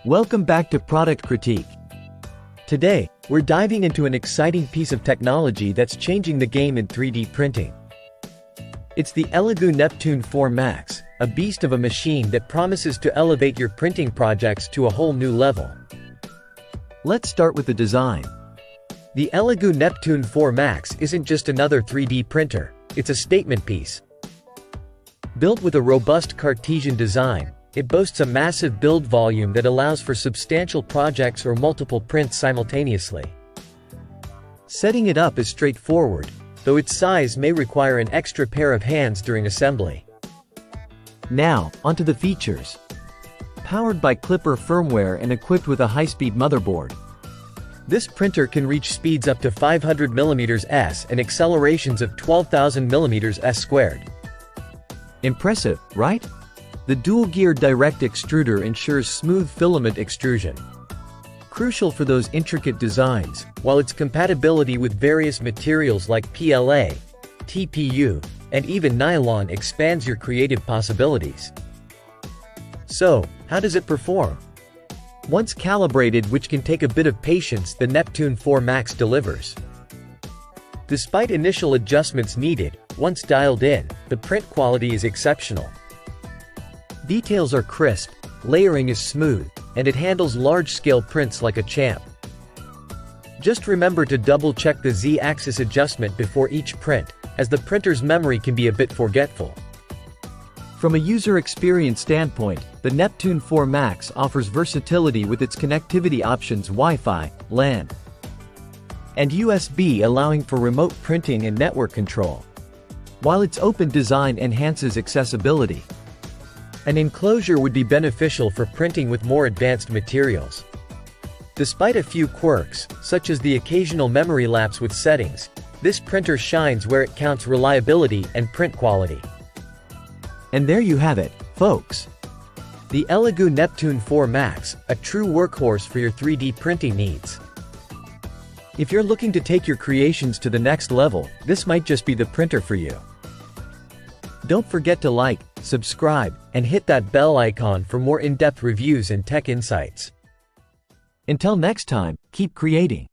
Welcome back to Product Critique. Today, we're diving into an exciting piece of technology that's changing the game in 3D printing. It's the Elegoo Neptune 4 Max, a beast of a machine that promises to elevate your printing projects to a whole new level. Let's start with the design. The Elegoo Neptune 4 Max isn't just another 3D printer, it's a statement piece. Built with a robust Cartesian design, it boasts a massive build volume that allows for substantial projects or multiple prints simultaneously. Setting it up is straightforward, though its size may require an extra pair of hands during assembly. Now, onto the features. Powered by Clipper firmware and equipped with a high-speed motherboard, this printer can reach speeds up to 500 mm/s and accelerations of 12,000 mm/s squared. Impressive, right? The dual-gear direct extruder ensures smooth filament extrusion. Crucial for those intricate designs, while its compatibility with various materials like PLA, TPU, and even nylon expands your creative possibilities. So, how does it perform? Once calibrated, which can take a bit of patience, the Neptune 4 Max delivers. Despite initial adjustments needed, once dialed in, the print quality is exceptional. Details are crisp, layering is smooth, and it handles large-scale prints like a champ. Just remember to double-check the Z-axis adjustment before each print, as the printer's memory can be a bit forgetful. From a user experience standpoint, the Neptune 4 Max offers versatility with its connectivity options: Wi-Fi, LAN, and USB, allowing for remote printing and network control. While its open design enhances accessibility, an enclosure would be beneficial for printing with more advanced materials. Despite a few quirks, such as the occasional memory lapse with settings, this printer shines where it counts: reliability and print quality. And there you have it, folks. The Elegoo Neptune 4 Max, a true workhorse for your 3D printing needs. If you're looking to take your creations to the next level, this might just be the printer for you. Don't forget to like, subscribe, and hit that bell icon for more in-depth reviews and tech insights. Until next time, keep creating.